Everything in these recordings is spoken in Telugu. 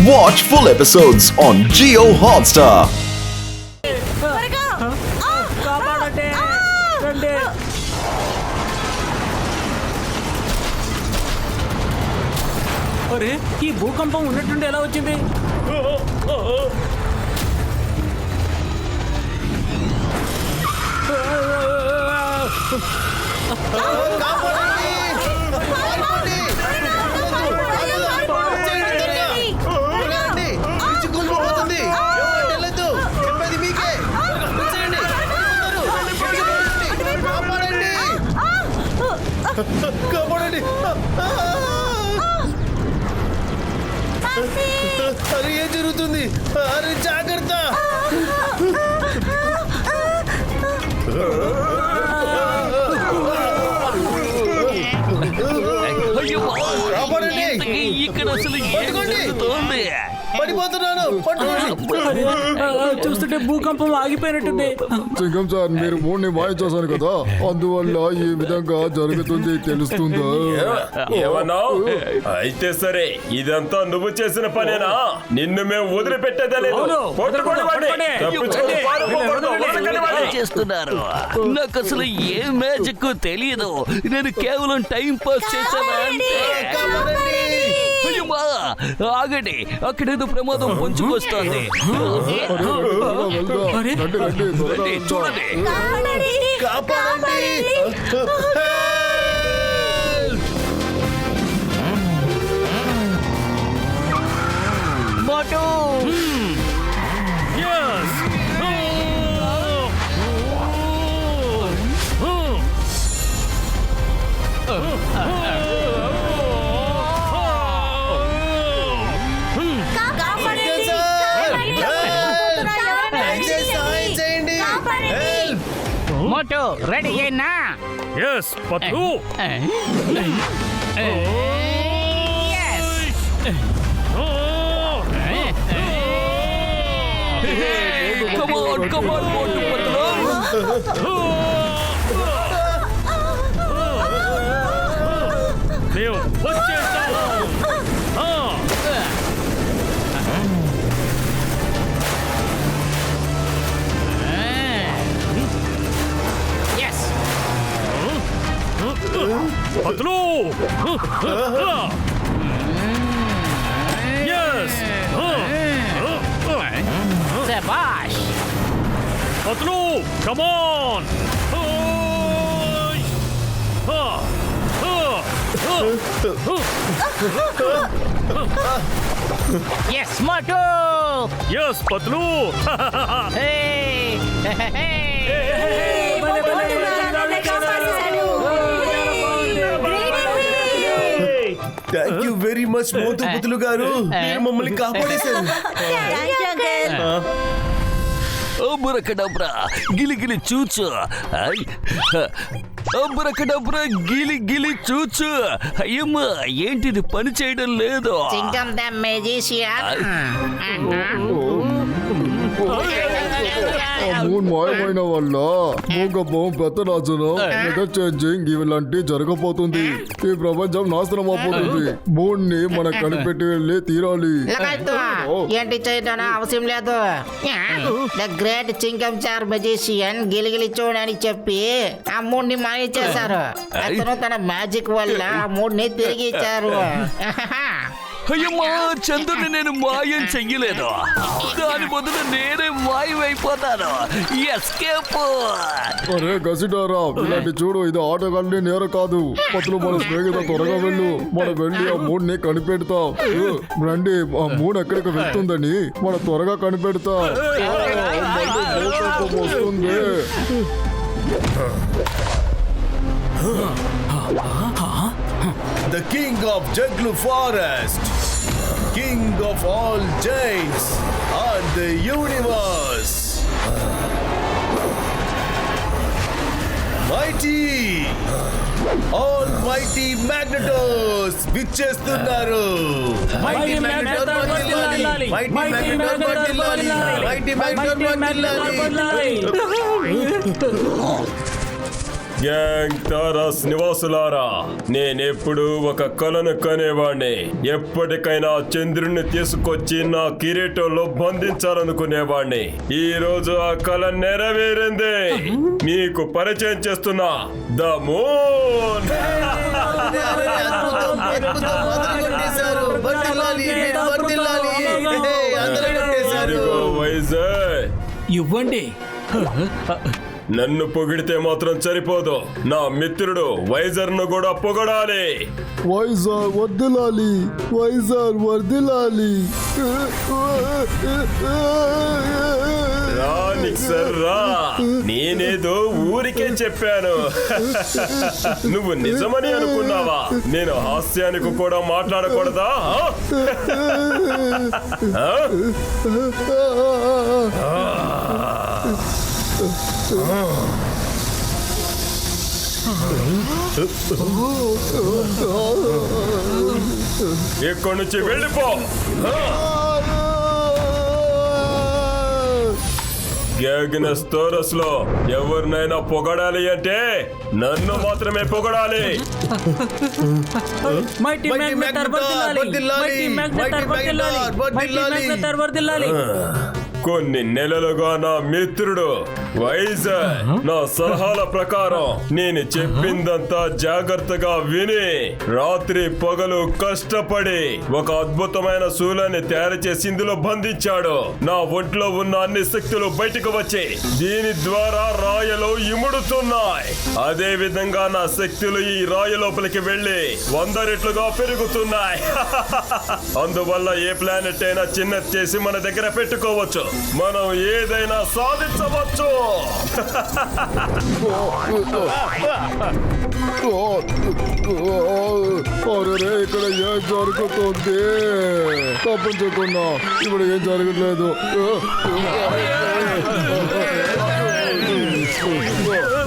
Watch full episodes on Jio Hotstar. అరే ఈ భూకంపం ఉన్నట్టుండి ఎలా వచ్చింది? అరే ఏం జరుగుతుంది? అరే జాగ్రత్త! ఇక్కడ అసలు పడిపోతున్నాను. చూస్తుంటే భూకంపం ఆగిపోయినట్టుంది. సింగం సార్, మీరు మూడ్ని మాయ చేశాను కదా, అందువల్ల ఈ విధంగా జరుగుతుంది తెలుస్తుందా? ఏమన్నావు? అయితే సరే, ఇదంతా నువ్వు చేసిన పనేనా? నిన్ను మేము వదిలిపెట్టేదలేదు. చేస్తున్నారు. నాకు అసలు ఏ మ్యాజిక్ తెలియదు. నేను కేవలం టైం పాస్ చేశాను. ఆగండి, అక్కడేదో ప్రమాదం పొంచుకొస్తోంది. చూడండి. మోటో మోటో రెడీ అయినా? yes పట్టు. come on, మోటు పట్టు. మేము వచ్చేసాం. పట్టు. yes శభాష్. పట్టు. come on. yes మోటో. yes పట్టు. థ్యాంక్ యూ వెరీ మచ్ మోతు పుతులు గారు, మీరు మమ్మల్ని కాపాడేశారు. అబ్రకడబ్రా గిలిగిలి చూచు. అబ్రకడబ్రా గిలి చూచు. అయ్యమ్మా, ఏంటిది పని చేయడం లేదు? Singam the magician. మూన్ మాయమైన వల్ల భూకంపం, పెత్తనాశనం, వెదర్ చేంజింగ్ ఇలాంటి జరగబోతుంది. ఈ ప్రపంచం నాశనం అయిపోతుంది. మూన్ ని మనం కనిపెట్టి వెళ్ళి తీరాలి. ఏంటి చేయడం అవసరం లేదు. ద గ్రేట్ చింగం చార్ మెజిషియన్ గిలిగిలి చూడని చెప్పి ఆ మూడ్ని మాయ చేశారు. అతను తన మ్యాజిక్ వల్ల ఆ మూడ్ని తిరిగి ఇచ్చారు. అయ్యమ్మా, చంద్రుని నేను మాయం చెయ్యలేదు. దాని బదులు నేనే మాయమైపోతాను. ఎస్కేప్. అరే గసిటారా, ఇలాంటి చూడు, ఇది ఆటగాళ్ళని నేర కాదు. పతులు మన స్నేహిత, త్వరగా వెళ్ళు. మనం వెళ్ళి ఆ మూడ్ ని కనిపెడతాం. రండి, ఆ మూడ్ ఎక్కడికి వెళ్తుందని మనం త్వరగా కనిపెడతాం. వస్తుంది. The king of Jaglu Forest, king of all giants and the universe, mighty, almighty Magnetos విచ్చేస్తున్నారు. Mighty Magnetos వర్ధిల్లాలి. Mighty Magnetos వర్ధిల్లాలి. Mighty Magnetos వర్ధిల్లాలి. గ్యాంగ్ తారస్ నివాసులారా, నేనెప్పుడు ఒక కలను కనేవాణ్ణి. ఎప్పటికైనా చంద్రుణ్ణి తీసుకొచ్చి నా కిరీటంలో బంధించాలనుకునేవాణ్ణి. ఈ రోజు ఆ కల నెరవేరింది. మీకు పరిచయం చేస్తున్నా ద మూన్. వైజాగ్, ఇవ్వండి. నన్ను పొగిడితే మాత్రం సరిపోదు, నా మిత్రుడు వైజర్ను కూడా పొగడాలి. వైజాగ్ వర్దిలాలి, వైజాగ్ వర్దిలాలి. రానికి సర్రా, నేనేదో ఊరికే చెప్పాను. నువ్వు నిజమని అనుకున్నావా? నేను హాస్యానికి కూడా మాట్లాడకూడదా? ఇక్కడి నుంచి వెళ్ళిపో. గ్యాగ్నస్ థోరస్ లో ఎవరినైనా పొగడాలి అంటే నన్ను మాత్రమే పొగడాలి. మైటీ మ్యాగ్నెటర్ వర్ధిల్లాలి, మైటీ మ్యాగ్నెటర్ వర్ధిల్లాలి, మైటీ మ్యాగ్నెటర్ వర్ధిల్లాలి. కొన్ని నెలలుగా నా మిత్రుడు వైజాగ్ నా సలహాల ప్రకారం నేను చెప్పిందంతా జాగ్రత్తగా విని రాత్రి పగలు కష్టపడి ఒక అద్భుతమైన శూలాన్ని తయారు చేసి ఇందులో బంధించాడు. నా ఒంట్లో ఉన్న అన్ని శక్తులు బయటకు వచ్చి దీని ద్వారా రాయలు ఇముడుతున్నాయి. అదే విధంగా నా శక్తులు ఈ రాయి లోపలికి వెళ్లి 100 రెట్లుగా పెరుగుతున్నాయి. అందువల్ల ఏ ప్లానెట్ అయినా చిన్నది చేసి మన దగ్గర పెట్టుకోవచ్చు. మనం ఏదైనా సాధించవచ్చు. అరే, ఇక్కడ ఏం జరుగుతుంది? తప్పించకుండా ఇప్పుడు ఏం జరగట్లేదు.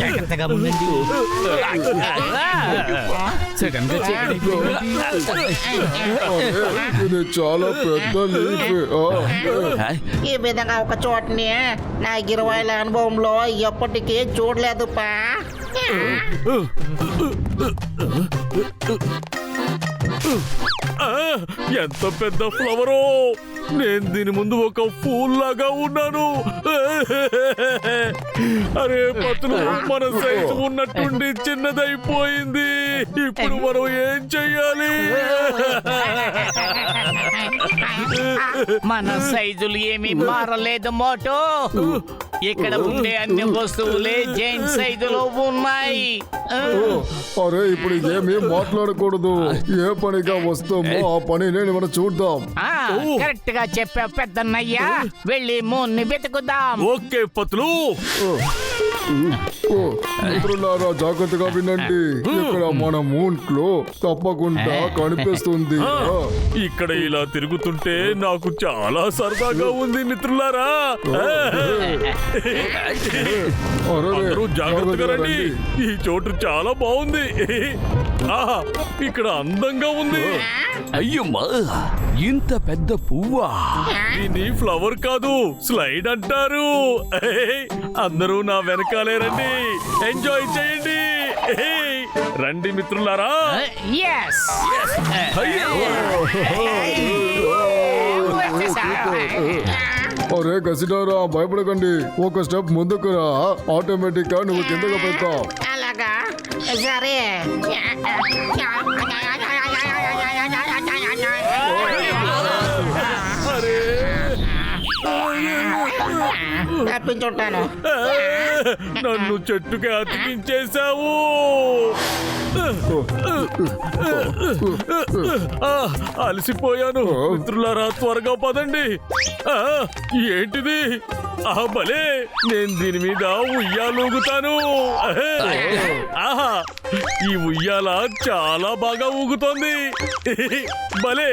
జాగ్రత్తగా ఉండండి. సడన్ గా ఇది చాలా పెద్ద లీఫ్. ఈ విధంగా ఒక చోటని నా 20 ఏళ్ల అనుభవంలో ఎప్పటికీ చూడలేదు పా. ఎంత పెద్ద ఫ్లవరో! నేను దీని ముందు ఒక ఫూల్ లాగా ఉన్నాను. అరే పతులు, మన సైజు ఉన్నట్టుండి చిన్నదైపోయింది. ఇప్పుడు మనం ఏం చెయ్యాలి? మన సైజులు ఏమీ మారలేదు మోటో. ఇక్కడ ఉండే అన్ని వస్తువులే జైన్ సైజులో ఉన్నాయి. అరే, ఇప్పుడు ఏమీ మాట్లాడకూడదు. ఏ పనిగా వస్తామో ఆ పనిని మనం చూద్దాం. కరెక్ట్ గా చెప్పా పెద్దన్నయ్యా. వెళ్ళి మూన్ని వెతుకుదాం. ఓకే పతులు. మిత్రులారా, జాగ్రత్తగా వినండి. ఇక్కడ మన మూన్ లో తప్పకుండా కనిపిస్తుంది. ఇక్కడ ఇలా తిరుగుతుంటే నాకు చాలా సరదాగా ఉంది మిత్రులారా. అందరూ జాగ్రత్తగా రండి. ఈ చోటు చాలా బాగుంది. ఆహా, ఇక్కడ అందంగా ఉంది. అయ్యమ్మా, ఇంత పెద్ద పువ్వా? దీన్ని ఫ్లవర్ కాదు, స్లైడ్ అంటారు. అందరూ నా వెనకాలే రండి, ఎంజాయ్ చేయండి. రండి మిత్రులారా. ఎస్ అరే గసిడారా, భయపడకండి. ఒక స్టెప్ ముందుకు రా. ఆటోమేటిక్ గా నువ్వు కిందకు పెడతావు. అలాగా సరే. తప్పించుంటాను. నన్ను చెట్టుకి అతికించేశావు. అలసిపోయాను. మిత్రులారా, త్వరగా పదండి. ఏంటిది? భలే, నేను దీని మీద ఉయ్యాలూగుతాను. ఆహా, ఈ ఉయ్యాల చాలా బాగా ఊగుతోంది. భలే,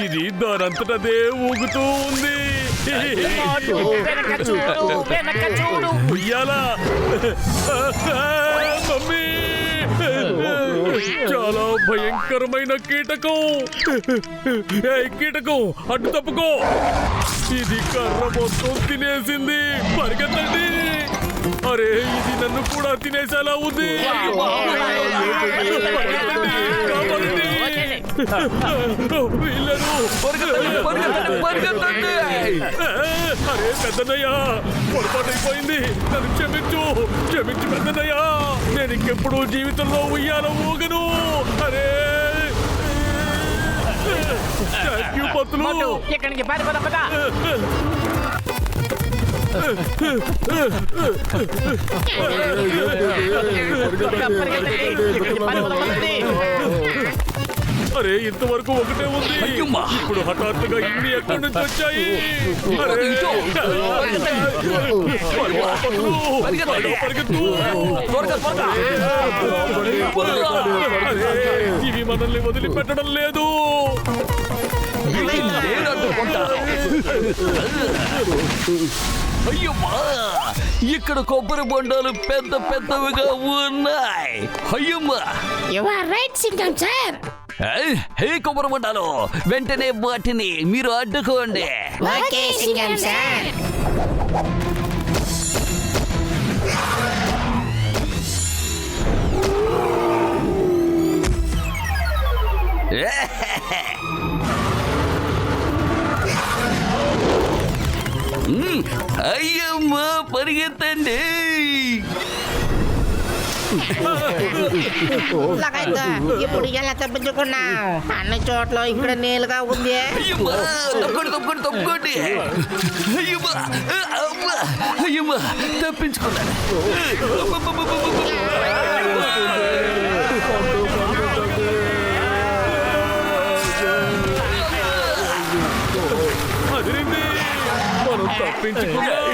ఇది దానంతటదే ఊగుతూ ఉంది. ఉయ్యాల మమ్మీ, చాలా భయంకరమైన కీటకం. కీటకం, అడ్డు తప్పుకో. ఇది కర్ర మొత్తం తినేసింది. పరిగెత్తండి. అరే ఇది నన్ను కూడా తినేసేలా ఉంది. వీళ్ళను అరే పెద్దన్నయ్యా, పొరపాటైపోయింది, నన్ను క్షమించు పెద్దన్నయ్యా. నేను ఇంకెప్పుడు జీవితంలో ఉయ్యాల ఊగను. అరే థ్యాంక్ యూ పత్తులు. ఇక్కడి నుంచి పారిపోదాం పద. అరే ఇంతవరకు ఒకటే ఉంది, ఇప్పుడు హఠాత్తుగా ఇన్ని ఎక్కడి నుంచి వచ్చాయి? అరే పరిగెత్తు. అరే, ఇవి మనల్ని వదిలిపెట్టడం లేదు. అయ్యమ్మా, ఇక్కడ కొబ్బరి బొండాలు పెద్ద పెద్దవిగా ఉన్నాయి. అయ్యమ్మా, you are right Singham sir. Hey కొబ్బరి బొండాలు, వెంటనే వాటిని మీరు అడ్డుకోండి. Okay Singham sir. అయ్యమ్మా, పరిగెత్తండి. ఇప్పుడు ఎలా తప్పించుకున్నావు? అన్ని చోట్ల ఇక్కడ నీళ్ళుగా ఉంది. అయ్యమ్మా, తప్పుకోండి. అయ్యమ్మా, అమ్మా, అయ్యమ్మా, తప్పించుకున్నాను. అదిరింది, మనం తప్పించుకున్నాం.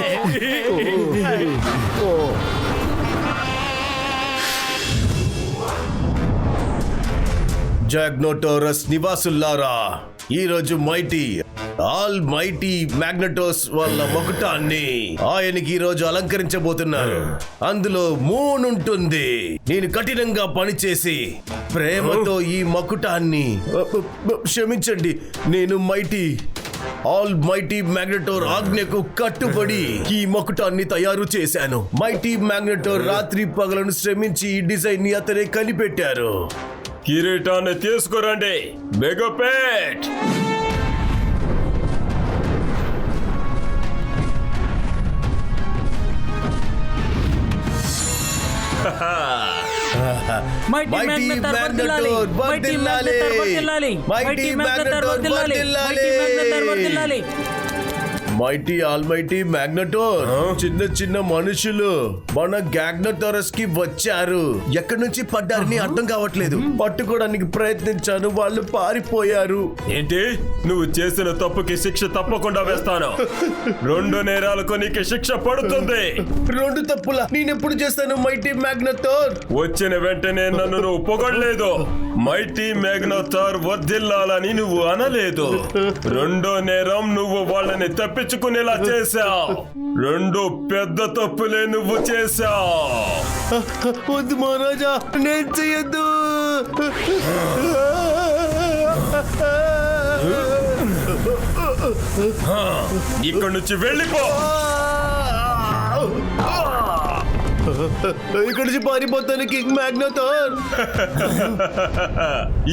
జాగ్నోటోరస్ నివాసుల్లారా, ఈరోజు ఆల్ మైటీ మ్యాగ్నటోస్ వాళ్ళ మకుటాన్ని ఆయనకి ఈ రోజు అలంకరించబోతున్నారు. అందులో మూన్ ఉంటుంది. నేను కఠినంగా పనిచేసి ప్రేమతో ఈ మకుటాన్ని, క్షమించండి, నేను ఆల్ మైటీ మ్యాగ్నటోర్ ఆజ్ఞకు కట్టుబడి ఈ మకుటాన్ని తయారు చేశాను. మైటీ మ్యాగ్నటోర్ రాత్రి పగలను శ్రమించి ఈ డిజైన్ ని అతనే కనిపెట్టారు. కిరీటాన్ని తీసుకురండి, మెగాపేట్. మైటీ మ్యాగ్నెటార్ వర్ధిల్లాలి. మైటీ మ్యాగ్నెటార్ వర్ధిల్లాలి. మైటీ మ్యాగ్నెటార్ వర్ధిల్లాలి. మైటీ మ్యాగ్నెటార్ వర్ధిల్లాలి. మైటీ ఆల్మైటీ మ్యాగ్నటోర్, చిన్న మనుషులు మన గ్యాగ్నటోరస్ కి వచ్చారు. ఎక్కడి నుంచి పడ్డారని అర్థం కావట్లేదు. పట్టుకోవడానికి ప్రయత్నించాను, వాళ్ళు పారిపోయారు. ఏంటి? నువ్వు చేసిన తప్పుకి శిక్ష తప్పకుండా వేస్తాను. 2 నేరాలకు నీకు శిక్ష పడుతుంది. 2 తప్పులా? నేనెప్పుడు చేస్తాను మైటీ మ్యాగ్నటోర్? వచ్చిన వెంటనే నన్ను నువ్వు పొగడలేదు. మైటీ మ్యాగ్నటోర్ వర్ధిల్లాలని నువ్వు అనలేదు. 2వ నేరం, నువ్వు వాళ్ళని తప్పించుకునేలా చేశావు. 2 పెద్ద తప్పులే నువ్వు చేశావు. వద్దు మహారాజా, నేను చెయ్యొద్దు. ఇక్కడి నుంచి వెళ్ళిపో. ఇక్కడి నుంచి పారిపోతాను కింగ్ మ్యాగ్నటోర్.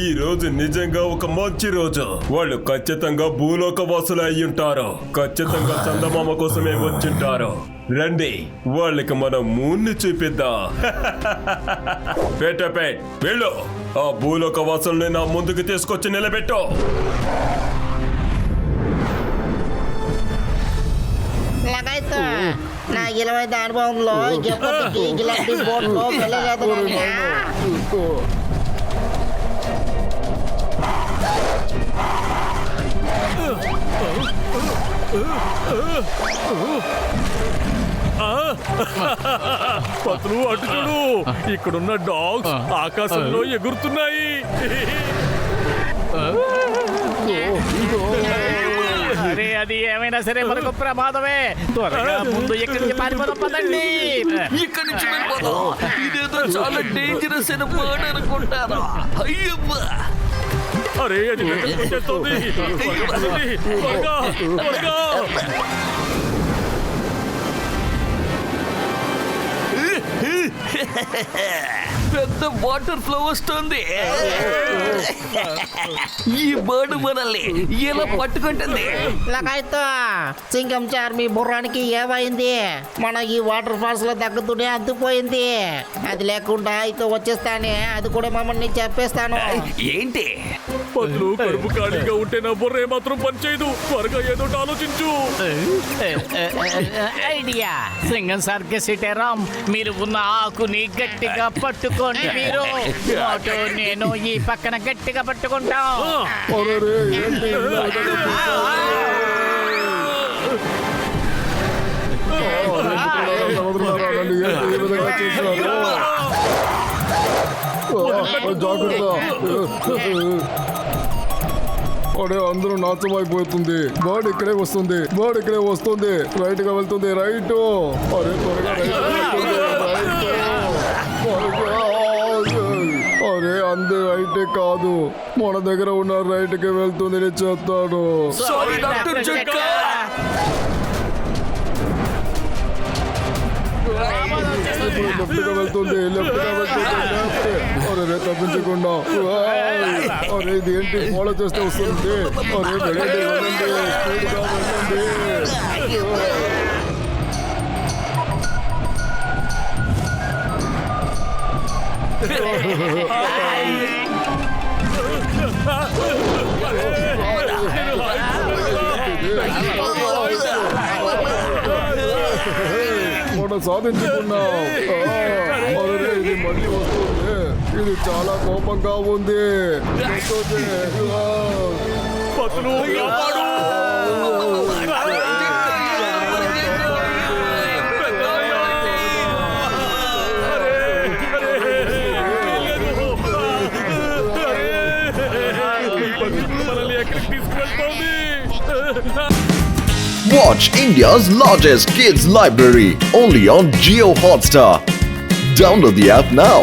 ఈ రోజు నిజంగా ఒక మంచి రోజు. వాళ్ళు ఖచ్చితంగా భూలోక వాసులు అయి ఉంటారు. ఖచ్చితంగా చందమామ కోసమే వచ్చింటారు. రండి, వాళ్ళకి మనం మూన్ని చూపిద్దాం. పేట వెళ్ళు, ఆ భూలోక వాసుల్ని నా ముందుకు తీసుకొచ్చి నిలబెట్టు. నా 25 అనుభవంలో ఎప్పటికీ ఇలాంటి బోట్లో వెళ్ళలేదు. పత్రులు అటు చూడు, ఇక్కడున్న డాగ్స్ ఆకాశంలో ఎగురుతున్నాయి. అరే అది ఏమైనా సరే మనకు ప్రమాదమే. త్వరగా ముందు ఎక్కడి నుంచి పారిపోదాం పదండి. ఇక్కడి నుంచి వెళ్ళిపోదాం. ఇదేదో చాలా డేంజరస్ అయిన పని అనుకుంటారా? అయ్యమ్మా, అరే అది వచ్చేస్తుంది. త్వరగా, త్వరగా. పెద్ద వాటర్ ఫ్లో వస్తుంది. ఈ బర్డ్ మనల్ని ఎలా పట్టుకుంటుంది? లగాయితో సింగం చార్ మీ బుర్రానికి ఏమైంది? మన ఈ వాటర్ ఫాల్స్ లో తగ్గుతూనే అద్దుపోయింది. అది లేకుండా అయితే వచ్చేస్తానే, అది కూడా మమ్మల్ని చెప్పేస్తాను. ఏంటి? పదులు కడుపు ఖాళీగా ఉంటే నా బుర్ర ఏమాత్రం పనిచేయదు. త్వరగా ఏదో ఒకటి ఆలోచించు. ఐడియా. సింగం సార్ గెసిటేరామ్, మీరు ఉన్న ఆకుని గట్టిగా పట్టుకోండి. మీరు మోటో, నేను ఈ పక్కన గట్టిగా పట్టుకుంటాం. అరే ఏంటి ఇలా సముద్రంలో నన్ను ఏంటి ఈ విధంగా చేస్తున్నారు? జాగ్రత్త. అడే అందరూ నాశమైపోతుంది. బర్డ్ ఇక్కడే వస్తుంది, బర్డ్ ఇక్కడే వస్తుంది. రైట్ గా వెళ్తుంది, రైట్. అరే త్వరగా రైట్ వెళ్తుంది, రైట్. అరే అందే రైటే కాదు, మన దగ్గర ఉన్న రైట్ కి వెళ్తుంది నేను చెప్తాను. సారీ డాక్టర్ జట్కా. లెఫ్ట్ గా వెళ్తుంది, లెఫ్ట్ గా వెళ్తుంది, లెఫ్ట్. అరే రే తప్పించకుండా. అరే ఇది ఏంటి ఫాలో చేస్తే వస్తుంది? అరే వెళ్ళండి వెళ్ళండి, స్పీడ్ గా వెళ్ళండి. మనం సాధించుకున్నాం. అరే ఇది మళ్ళీ వస్తుంది, ఇది చాలా కోపంగా ఉంది. పదులు కాపాడు. మనల్ని ఎక్కడికి తీసుకువెళ్తోంది? Watch India's largest kids library only on Jio Hotstar. Download the app now.